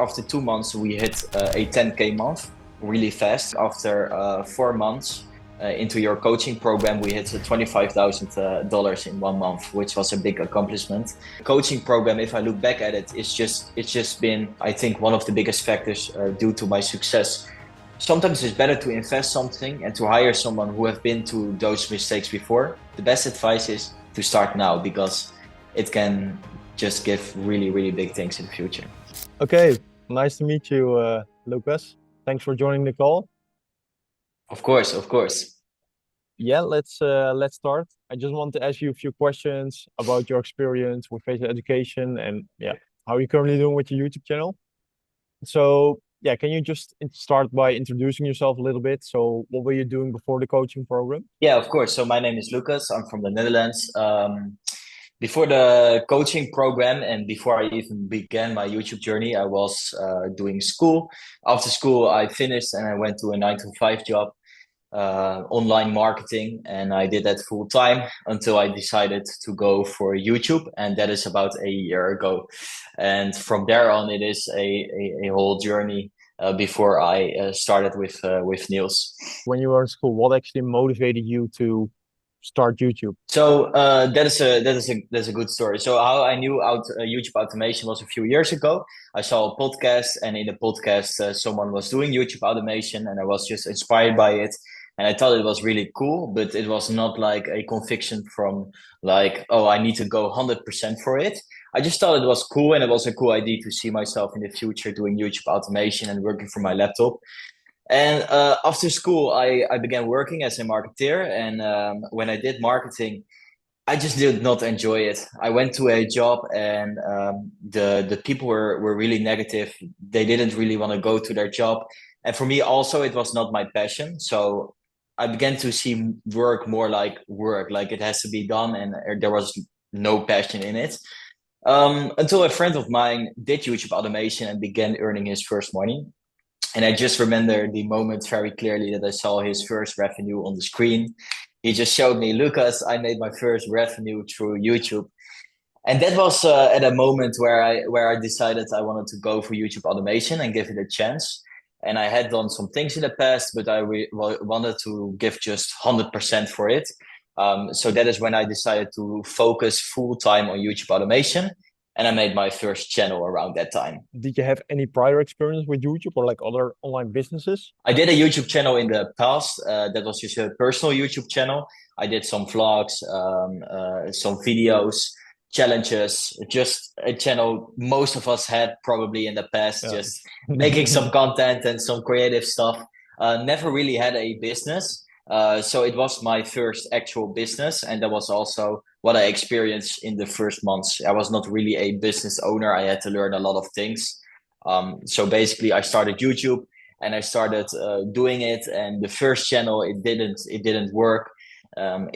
after 2 months, we hit a 10K month really fast. After 4 months into your coaching program, we hit $25,000 in 1 month, which was a big accomplishment. Coaching program, if I look back at it, it's just been, I think, one of the biggest factors due to my success. Sometimes it's better to invest something and to hire someone who have been to those mistakes before. The best advice is to start now because it can just give really, really big things in the future. Okay, nice to meet you, Lucas. Thanks for joining the call. Of course, of course. Yeah, let's start. I just want to ask you a few questions about your experience with Faceless education and how you're currently doing with your YouTube channel. So yeah, can you just start by introducing yourself a little bit? So what were you doing before the coaching program? Yeah, of course. So my name is Lucas. I'm from the Netherlands. Before the coaching program and before I even began my YouTube journey, I was doing school. After school, I finished and I went to a 9 to 5 job, online marketing, and I did that full time until I decided to go for YouTube, and that is about a year ago. And from there on, it is a whole journey before I started with Niels. When you were in school, what actually motivated you to start YouTube? So that's a good story. So how I knew YouTube automation was a few years ago. I saw a podcast, and in the podcast, someone was doing YouTube automation, and I was just inspired by it. And I thought it was really cool, but it was not like a conviction from like, oh, I need to go 100% for it. I just thought it was cool, and it was a cool idea to see myself in the future doing YouTube automation and working from my laptop. And after school, I began working as a marketeer. And when I did marketing, I just did not enjoy it. I went to a job, and the people were really negative. They didn't really want to go to their job. And for me, also, it was not my passion. So I began to see work more like work, like it has to be done, and there was no passion in it. Until a friend of mine did YouTube automation and began earning his first money. And I just remember the moment very clearly that I saw his first revenue on the screen. He just showed me, Lucas, I made my first revenue through YouTube. And that was at a moment where I decided I wanted to go for YouTube automation and give it a chance. And I had done some things in the past, but I wanted to give just 100% for it. So that is when I decided to focus full time on YouTube automation. And I made my first channel around that time. Did you have any prior experience with YouTube or like other online businesses? I did a YouTube channel in the past. That was just a personal YouTube channel. I did some vlogs, some videos, challenges, just a channel most of us had probably in the past, just making some content and some creative stuff. Never really had a business. So it was my first actual business. And that was also what I experienced in the first months. I was not really a business owner. I had to learn a lot of things. So basically I started YouTube and I started doing it. And the first channel, it didn't work.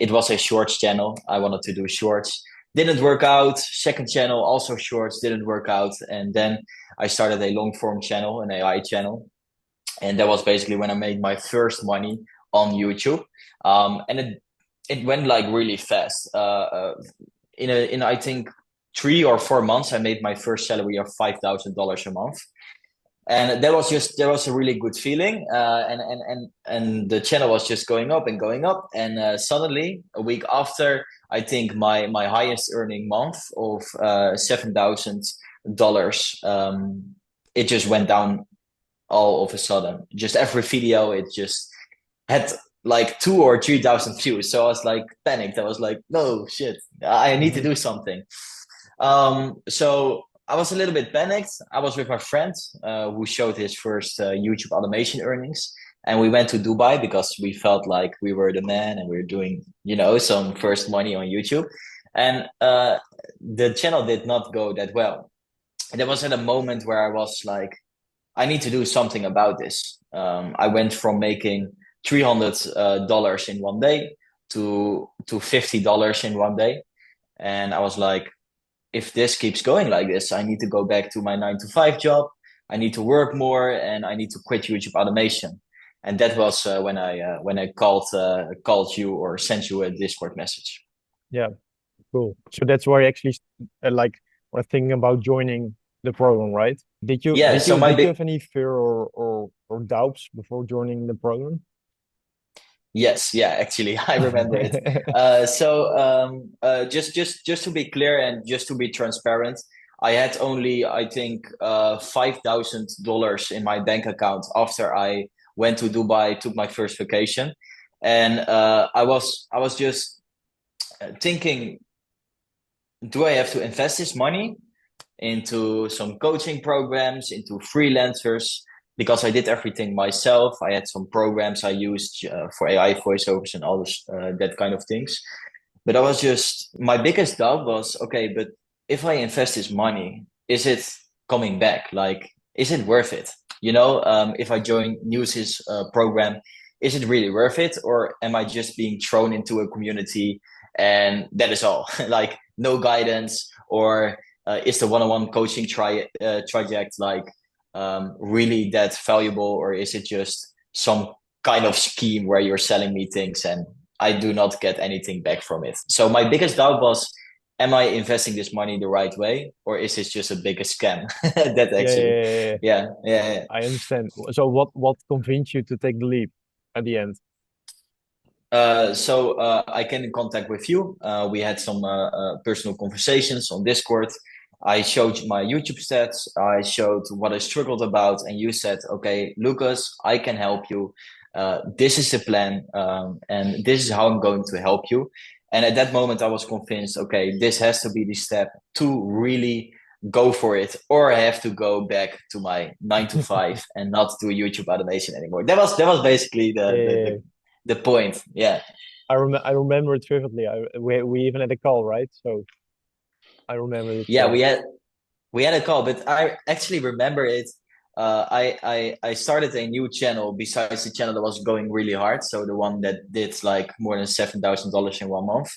It was a shorts channel. I wanted to do shorts. Didn't work out. Second channel, also shorts, didn't work out. And then I started a long form channel, an AI channel. And that was basically when I made my first money on YouTube. And it went like really fast. In I think 3 or 4 months, I made my first salary of $5,000 a month, and that was a really good feeling. And the channel was just going up and going up, and suddenly a week after, I think my highest earning month of $7,000, it just went down all of a sudden. Just every video, it just had like 2 or 3 thousand views. So I was like panicked. I was like, no shit, I need to do something. So I was a little bit panicked. I was with my friend who showed his first YouTube automation earnings. And we went to Dubai because we felt like we were the man and we were doing, some first money on YouTube. And the channel did not go that well. And there was at a moment where I was like, I need to do something about this. I went from making $300 in one day to $50 in one day. And I was like, if this keeps going like this, I need to go back to my 9 to 5 job. I need to work more and I need to quit YouTube automation. And that was when I called you or sent you a Discord message. Yeah, cool. So that's why I actually like were thinking about joining the program, right? Did you Yeah, did so you my did you big have any fear or doubts before joining the program? yes, yeah, actually, I remember it. Just to be clear and just to be transparent, I had only, I think, $5,000 in my bank account after I went to Dubai, took my first vacation, and I was just thinking, do I have to invest this money into some coaching programs, into freelancers, because I did everything myself. I had some programs I used for AI voiceovers and all this, that kind of things. But I was just, my biggest doubt was, okay, but if I invest this money, is it coming back? Like, is it worth it? If I join News's program, is it really worth it? Or am I just being thrown into a community and that is all? Like, no guidance, or is the one-on-one coaching project like really that valuable, or is it just some kind of scheme where you're selling me things and I do not get anything back from it? So my biggest doubt was, am I investing this money the right way, or is this just a bigger scam? That Yeah, yeah, actually, yeah, yeah. yeah. I understand. So what convinced you to take the leap at the end? So I came in contact with you. We had some personal conversations on Discord. I showed my YouTube stats. I showed what I struggled about, and you said, "Okay, Lucas, I can help you. This is the plan, and this is how I'm going to help you." And at that moment, I was convinced, okay, this has to be the step to really go for it, or I have to go back to my 9 to 5 and not do YouTube automation anymore. That was basically the the Yeah, the the point. Yeah. I remember it vividly. We even had a call, right? So I remember this Yeah, call. we had a call, but I actually remember it. I started a new channel besides the channel that was going really hard. So the one that did like more than $7,000 in 1 month.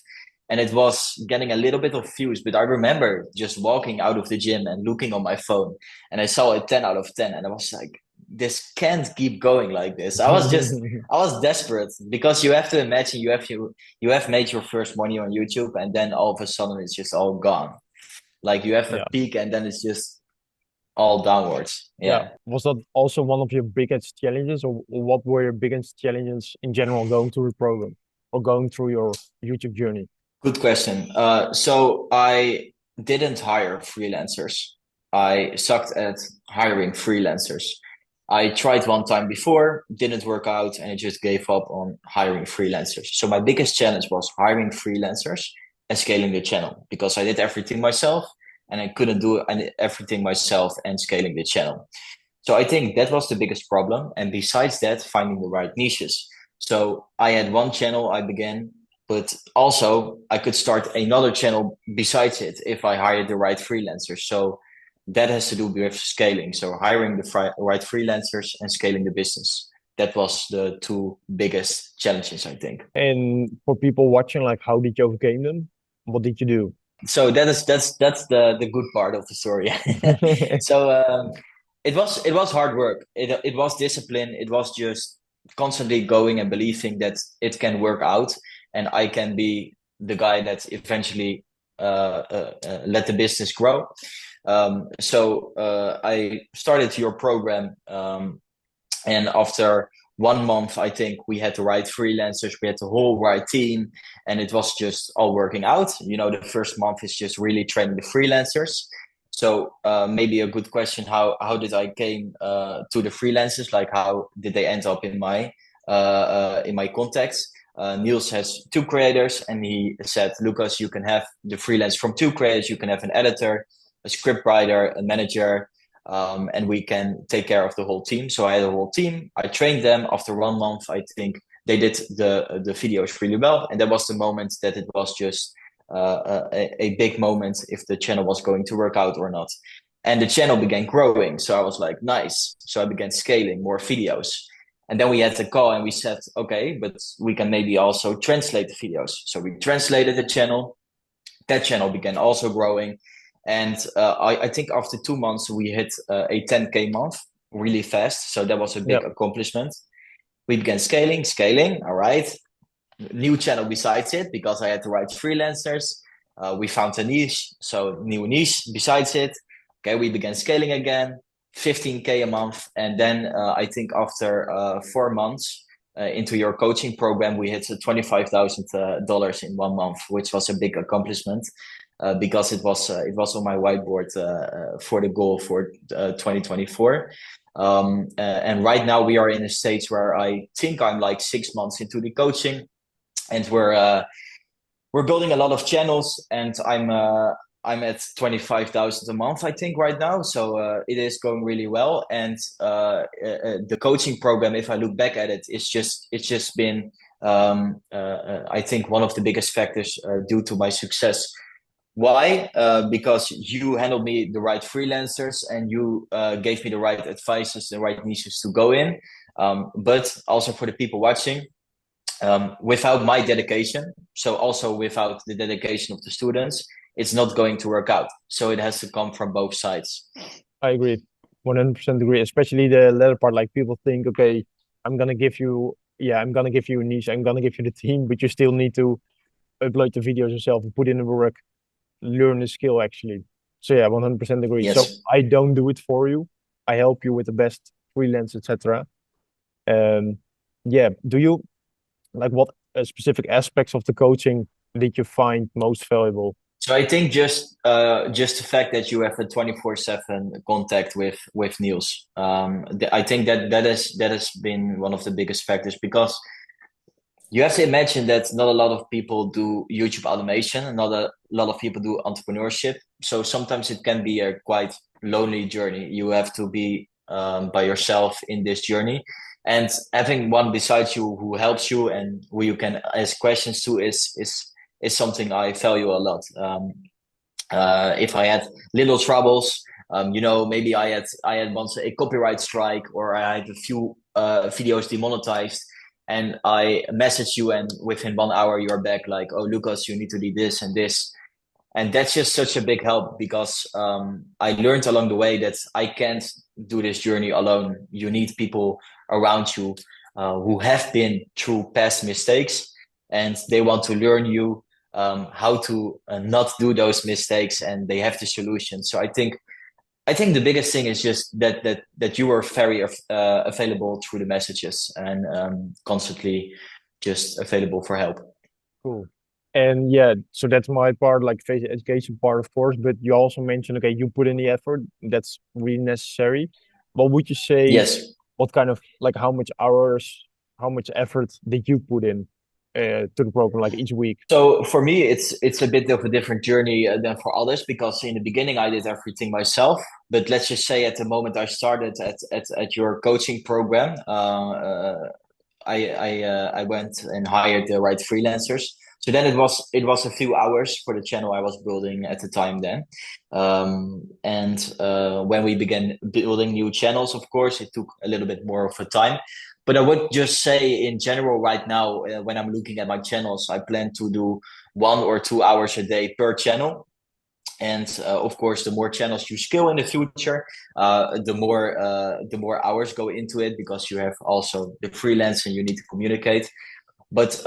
And it was getting a little bit of views, but I remember just walking out of the gym and looking on my phone, and I saw a 10 out of 10, and I was like, this can't keep going like this. I was desperate, because you have to imagine, you have made your first money on YouTube, and then all of a sudden it's just all gone. Like, you have a Yeah. peak and then it's just all downwards. Yeah. Yeah. Was that also one of your biggest challenges, or what were your biggest challenges in general going through the program or going through your YouTube journey? Good question. So I didn't hire freelancers. I sucked at hiring freelancers. I tried one time before, didn't work out, and I just gave up on hiring freelancers. So my biggest challenge was hiring freelancers and scaling the channel, because I did everything myself and I couldn't do everything myself and scaling the channel. So I think that was the biggest problem. And besides that, finding the right niches. So I had one channel I began, but also I could start another channel besides it if I hired the right freelancers. So that has to do with scaling. So hiring the right freelancers and scaling the business. That was the two biggest challenges, I think. And for people watching, like, how did you overcome them? What did you do? So that's the good part of the story. So it was hard work. It was discipline. It was just constantly going and believing that it can work out, and I can be the guy that eventually let the business grow. So I started your program, and after 1 month, I think we had the right freelancers, we had the whole right team, and it was just all working out. The first month is just really training the freelancers. So maybe a good question: how did I came to the freelancers? Like, how did they end up in my contacts? Niels has two creators, and he said, Lucas, you can have the freelance from two creators. You can have an editor, a script writer, a manager, and we can take care of the whole team. So I had a whole team. I trained them. After 1 month, I think they did the videos really well, and that was the moment that it was just a big moment if the channel was going to work out or not. And the channel began growing, so I was like, nice. So I began scaling more videos. And then we had the call and we said, okay, but we can maybe also translate the videos. So we translated the channel. That channel began also growing. And I think after 2 months, we hit a 10K month really fast. So that was a Yeah. big accomplishment. We began scaling. All right. New channel besides it, because I had the right freelancers. We found a niche. So new niche besides it. Okay, we began scaling again, 15K a month. And then I think after 4 months into your coaching program, we hit $25,000 in 1 month, which was a big accomplishment. Because it was on my whiteboard for the goal for 2024. And right now we are in a stage where I think I'm like 6 months into the coaching, and we're building a lot of channels, and I'm at 25,000 a month, I think, right now. So it is going really well. And the coaching program, if I look back at it, it's just been I think one of the biggest factors due to my success. Why? Because you handled me the right freelancers, and you gave me the right advices, the right niches to go in. But also for the people watching, without my dedication, so also without the dedication of the students, it's not going to work out. So it has to come from both sides. I agree, 100% agree. Especially the latter part, like people think, okay, I'm gonna give you a niche, I'm gonna give you the team, but you still need to upload the videos yourself and put in the work, learn the skill actually. So yeah, 100% agree. So Yes. I don't do it for you. I help you with the best freelance, etc. Um, yeah. Do you like what specific aspects of the coaching did you find most valuable? So I think just the fact that you have a 24/7 contact with Niels, I think that has been one of the biggest factors, because you have to imagine that not a lot of people do YouTube automation, and not a lot of people do entrepreneurship. So sometimes it can be a quite lonely journey. You have to be by yourself in this journey. And having one besides you who helps you and who you can ask questions to is something I value a lot. If I had little troubles, maybe I had once a copyright strike, or I had a few videos demonetized, and I message you, and within 1 hour you're back like, oh Lucas, you need to do this and this. And that's just such a big help, because I learned along the way that I can't do this journey alone. You need people around you who have been through past mistakes, and they want to learn you how to not do those mistakes, and they have the solution. So I think the biggest thing is just that you were very available through the messages, and constantly just available for help. Cool. And yeah, so that's my part, like face education part, of course. But you also mentioned, okay, you put in the effort. That's really necessary. What would you say? Yes. What kind of like how much hours, how much effort did you put in to the program, like each week? So for me, it's a bit of a different journey than for others, because in the beginning I did everything myself. But let's just say at the moment I started at your coaching program, I went and hired the right freelancers. So then it was a few hours for the channel I was building at the time then, and when we began building new channels, of course, it took a little bit more of a time. But I would just say in general right now, when I'm looking at my channels, I plan to do 1 or 2 hours a day per channel. And of course, the more channels you scale in the future, the more hours go into it, because you have also the freelance and you need to communicate. But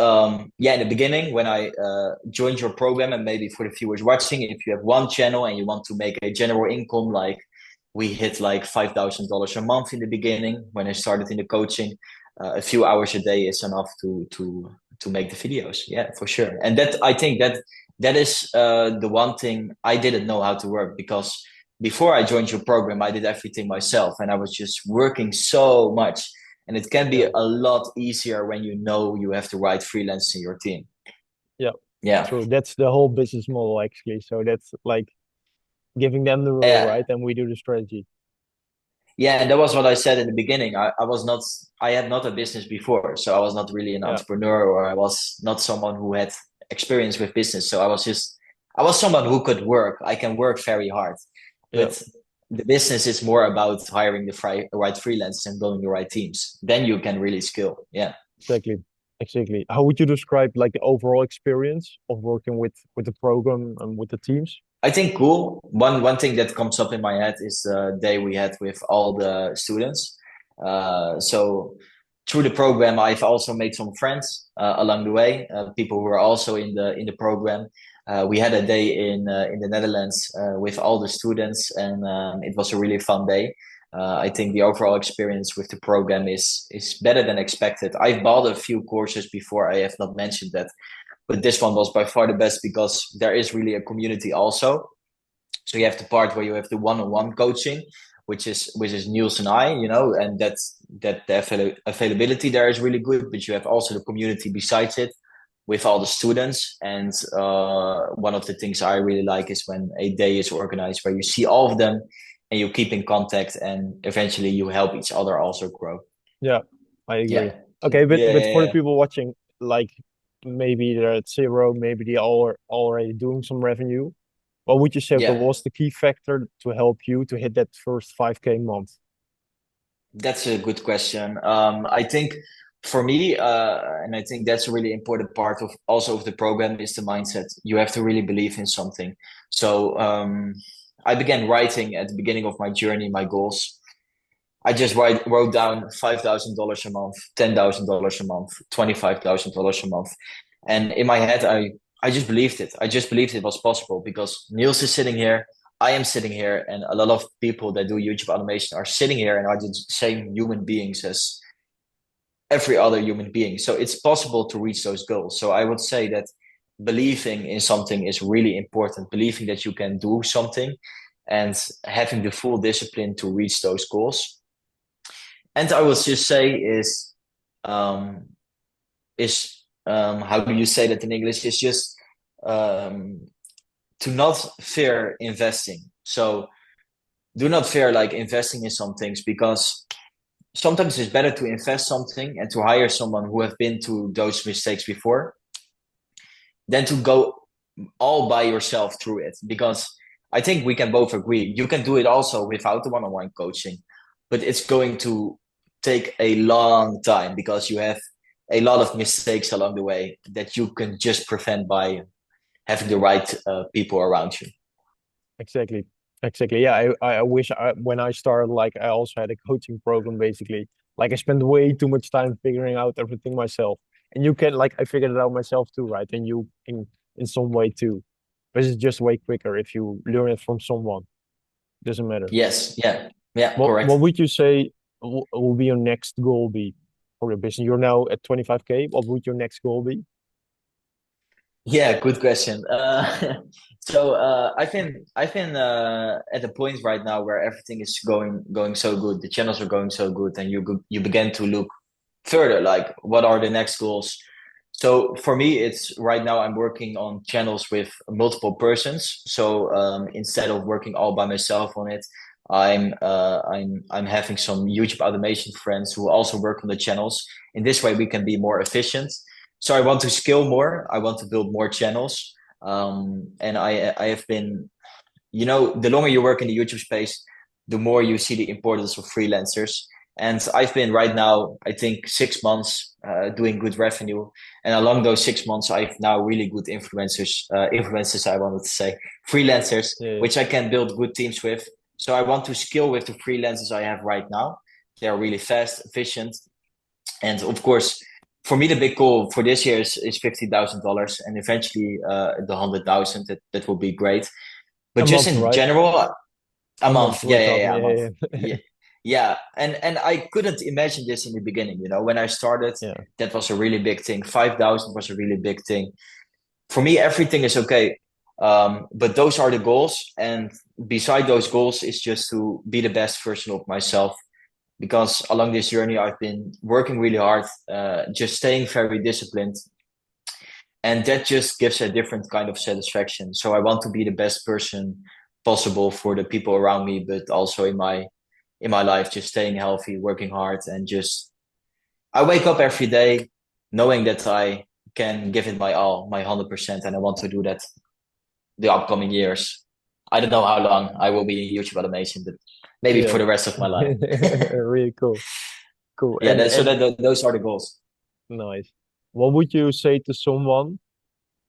yeah, in the beginning, when I joined your program, and maybe for the viewers watching, if you have one channel and you want to make a general income, like we hit like $5,000 a month in the beginning when I started in the coaching. A few hours a day is enough to make the videos. Yeah, for sure. And that, I think that is the one thing I didn't know how to work, because before I joined your program, I did everything myself, and I was just working so much. And it can be Yeah, a lot easier when you know you have the right freelance in your team. yeah, Yeah. true. That's the whole business model actually. So that's like giving them the role, Yeah. right? And we do the strategy. Yeah, and that was what I said in the beginning. I was not, I had not a business before, so I was not really an Yeah, entrepreneur, or I was not someone who had experience with business. So I was someone who could work. I can work very hard, yeah, but the business is more about hiring the right freelancers and building the right teams. Then you can really skill. Yeah. exactly. Exactly. How would you describe like the overall experience of working with the program and with the teams? I think cool. One thing that comes up in my head is the day we had with all the students. So through the program, I've also made some friends along the way. People who are also in the program. We had a day in the Netherlands with all the students, and it was a really fun day. I think the overall experience with the program is better than expected. I've bought a few courses before. I have not mentioned that, but this one was by far the best because there is really a community also. So you have the part where you have the one-on-one coaching, which is Niels and I, and that the availability there is really good. But you have also the community besides it, with all the students. And one of the things I really like is when a day is organized where you see all of them and you keep in contact, and eventually you help each other also grow. Yeah, I agree. Yeah, Okay, but yeah, but yeah, for the yeah. people watching, like maybe they're at zero, maybe they are already doing some revenue. What would you say, okay, Yeah. was the key factor to help you to hit that first 5K month? That's a good question. I think for me, and I think that's a really important part of also of the program is the mindset. You have to really believe in something. So I began writing at the beginning of my journey, my goals. I just wrote down $5,000 a month, $10,000 a month, $25,000 a month, and in my head, I just believed it. I just believed it was possible because Niels is sitting here, I am sitting here, and a lot of people that do YouTube automation are sitting here and are the same human beings as every other human being. So it's possible to reach those goals. So I would say that believing in something is really important. Believing that you can do something and having the full discipline to reach those goals. And I would just say um, is how do you say that in English? It's just um, to not fear investing. So do not fear like investing in some things, because sometimes it's better to invest something and to hire someone who have been to those mistakes before than to go all by yourself through it. Because I think we can both agree you can do it also without the one-on-one coaching, but it's going to take a long time because you have a lot of mistakes along the way that you can just prevent by having the right people around you. Exactly. Exactly. Yeah, I wish when I started, like I also had a coaching program basically. Like I spent way too much time figuring out everything myself. And you can like I figured it out myself too, right? And you in some way too. But it's just way quicker if you learn it from someone. Doesn't matter. Yes, yeah, yeah, What correct. would you say will be your next goal be for your business? You're now at 25K. What would your next goal be? Yeah, good question. I've been at the point right now where everything is going so good. The channels are going so good, and you begin to look further, like what are the next goals. So for me, it's right now I'm working on channels with multiple persons. So instead of working all by myself on it, I'm having some YouTube automation friends who also work on the channels. In this way we can be more efficient. So I want to scale more, I want to build more channels. And I have been, the longer you work in the YouTube space, the more you see the importance of freelancers. And I've been right now, I think 6 months doing good revenue. And along those 6 months, I've now really good influencers, I wanted to say, freelancers, Yeah. which I can build good teams with. So I want to scale with the freelancers I have right now. They are really fast, efficient. And of course, for me, the big goal for this year is $50,000, and eventually the 100,000. That will be great. But A just month, in right? general, a A month month. we're Yeah, yeah, talking. yeah, a month. Yeah, yeah. Yeah, yeah. And I couldn't imagine this in the beginning. When I started, Yeah. that was a really big thing. 5,000 was a really big thing. For me, everything is okay. But those are the goals, and beside those goals is just to be the best version of myself. Because along this journey, I've been working really hard, just staying very disciplined, and that just gives a different kind of satisfaction. So I want to be the best person possible for the people around me, but also in my life, just staying healthy, working hard, and just I wake up every day knowing that I can give it my all, my 100%, and I want to do that the upcoming years. I don't know how long I will be in YouTube automation, but maybe Yeah. for the rest of my life. Really cool. Cool. Yeah, And those are the goals. nice. What would you say to someone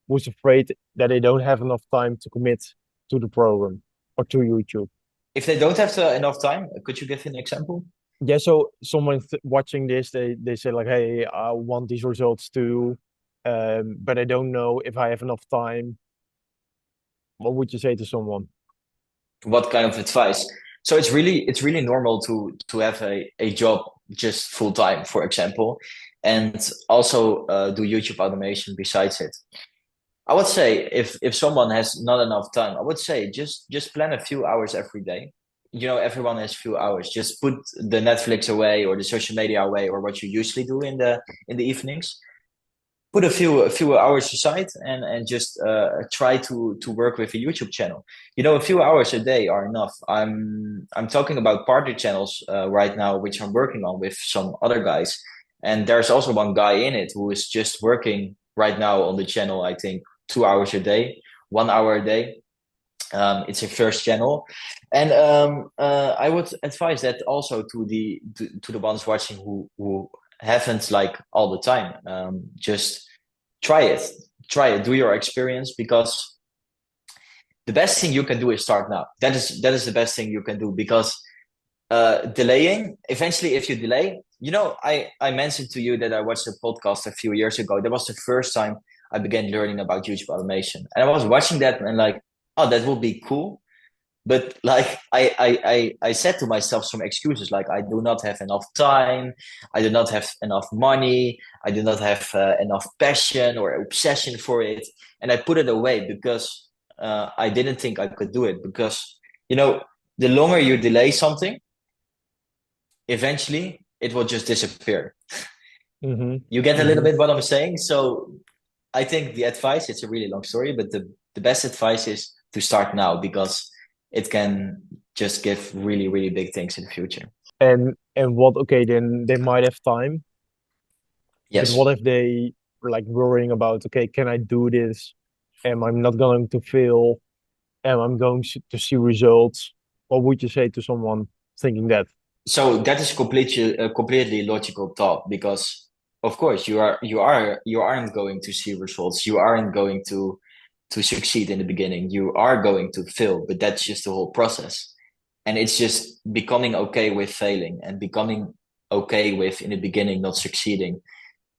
who's afraid that they don't have enough time to commit to the program or to YouTube? If they don't have enough time, could you give an example? Yeah, so someone watching this, they say like, "Hey, I want these results too, but I don't know if I have enough time." What would you say to someone? What kind of advice? So it's really normal to have a job just full time, for example, and also do YouTube automation besides it. I would say if someone has not enough time, I would say just plan a few hours every day. You know, everyone has few hours. Just put the Netflix away or the social media away or what you usually do in the evenings. Put a few hours aside and just try to work with a YouTube channel. You know, a few hours a day are enough. I'm talking about partner channels right now, which I'm working on with some other guys, and there's also one guy in it who is just working right now on the channel. I think 2 hours a day, 1 hour a day. It's a first channel, and I would advise that also to the ones watching who haven't like all the time. Just try it, try it, do your experience because the best thing you can do is start now. That is the best thing you can do because delaying eventually, if you delay, you know, I mentioned to you that I watched a podcast a few years ago. That was the first time I began learning about YouTube automation, and I was watching that and like, oh, that would be cool. But like I said to myself some excuses like I do not have enough time, I do not have enough money, I do not have enough passion or obsession for it, and I put it away because I didn't think I could do it because you know the longer you delay something, eventually it will just disappear. Mm-hmm. You get a little Mm-hmm. bit what I'm saying? So I think the advice, it's a really long story, but the best advice is to start now because it can just give really, really big things in the future. And what? Okay, then they might have time, but what Yes. if they were like worrying about, okay, can I do this? Am I not going to fail? Am I going to see results? What would you say to someone thinking that? So that is completely a completely logical thought because of course you aren't going to see results. You aren't going to succeed in the beginning. You are going to fail, but that's just the whole process. And it's just becoming okay with failing and becoming okay with in the beginning not succeeding.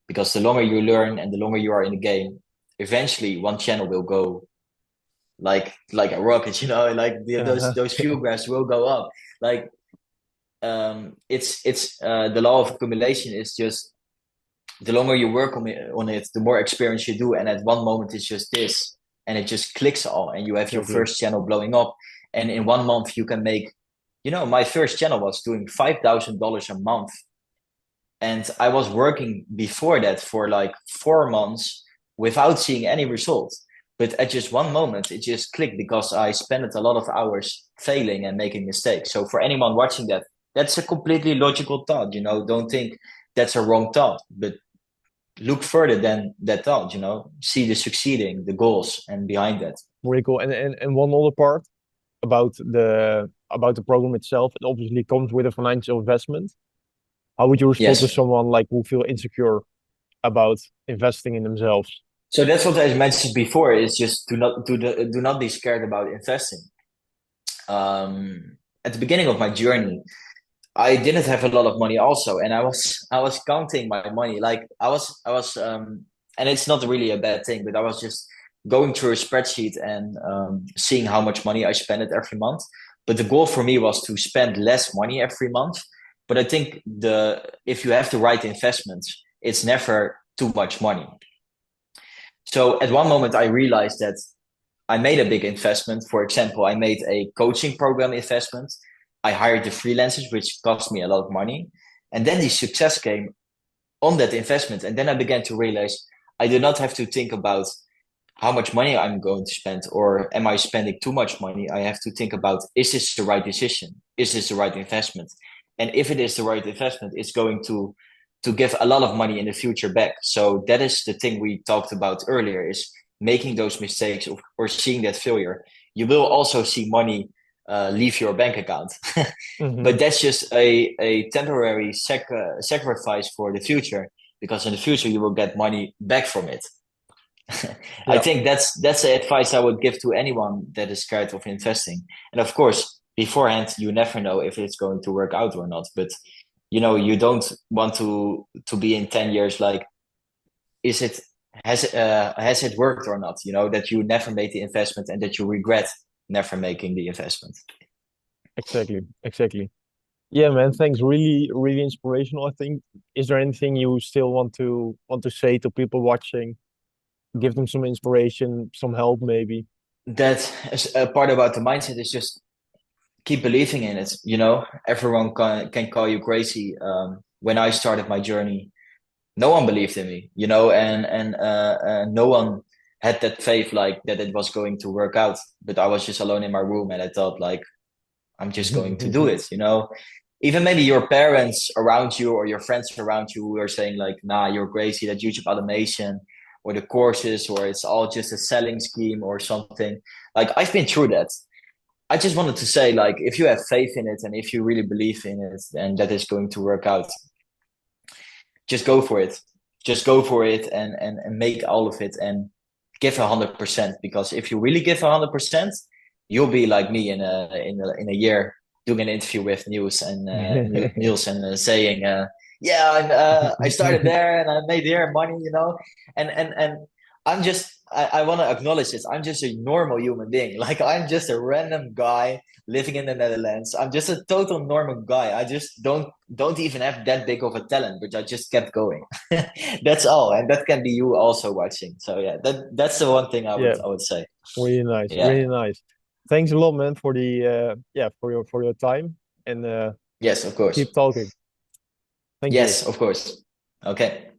Because the longer you learn and the longer you are in the game, eventually one channel will go like a rocket, you know, like Uh-huh. those fuel graphs will go up. Like it's the law of accumulation is just the longer you work on it, the more experience you do, and at one moment it's just this, and it just clicks all, and you have your Exactly. first channel blowing up, and in 1 month you can make, you know, my first channel was doing $5,000 a month, and I was working before that for like 4 months without seeing any results. But at just one moment, it just clicked because I spent a lot of hours failing and making mistakes. So for anyone watching that, that's a completely logical thought. You know, don't think that's a wrong thought, but look further than that thought. You know, see the succeeding, the goals, and behind that. Really cool. And one other part about the program itself, it obviously comes with a financial investment. How would you respond to Yes. someone like who feel insecure about investing in themselves? So that's what I mentioned before. Is just do not be scared about investing. At the beginning of my journey, I didn't have a lot of money also, and I was counting my money. Like I was and it's not really a bad thing, but I was just going through a spreadsheet and seeing how much money I spent it every month. But the goal for me was to spend less money every month. But I think the if you have the right investments, it's never too much money. So at one moment I realized that I made a big investment. For example, I made a coaching program investment. I hired the freelancers, which cost me a lot of money. And then the success came on that investment. And then I began to realize I do not have to think about how much money I'm going to spend or am I spending too much money? I have to think about is this the right decision? Is this the right investment? And if it is the right investment, it's going to give a lot of money in the future back. So that is the thing we talked about earlier is making those mistakes or seeing that failure. You will also see money leave your bank account. Hmm. But that's just a temporary sacrifice for the future because in the future you will get money back from it. I Yeah, think that's the advice I would give to anyone that is scared of investing. And of course, beforehand, you never know if it's going to work out or not. But you know, you don't want to be in 10 years like, is it has it worked or not? You know, that you never made the investment and that you regret never making the investment. Exactly, exactly. Yeah, man, thanks. Really, really inspirational, I think. Is there anything you still want to say to people watching? Give them some inspiration, some help maybe. That is a part about the mindset is just keep believing in it. You know, everyone can call you crazy. When I started my journey, no one believed in me, you know, and no one had that faith like that it was going to work out. But I was just alone in my room, and I thought like I'm just going to do it, you know. Even maybe your parents around you or your friends around you who are saying like, "Nah, you're crazy. That YouTube automation or the courses or it's all just a selling scheme or something." Like I've been through that. I just wanted to say like, if you have faith in it and if you really believe in it, and that is going to work out, just go for it. Just go for it and make all of it and give 100%. Because if you really give 100%, you'll be like me in a year doing an interview with Niels and Niels and saying, yeah, I started there and I made there money, you know, and I'm just I want to acknowledge this. I'm just a normal human being. Like I'm just a random guy living in the Netherlands. I'm just a total normal guy. I just don't even have that big of a talent, but I just kept going. That's all, and that can be you also watching. So yeah, that's the one thing Yeah, I would say. really nice, Yeah. really nice. Thanks a lot, man, for the yeah, for your time and Yes, of course. keep talking. Thank you. Yes, of course. Okay.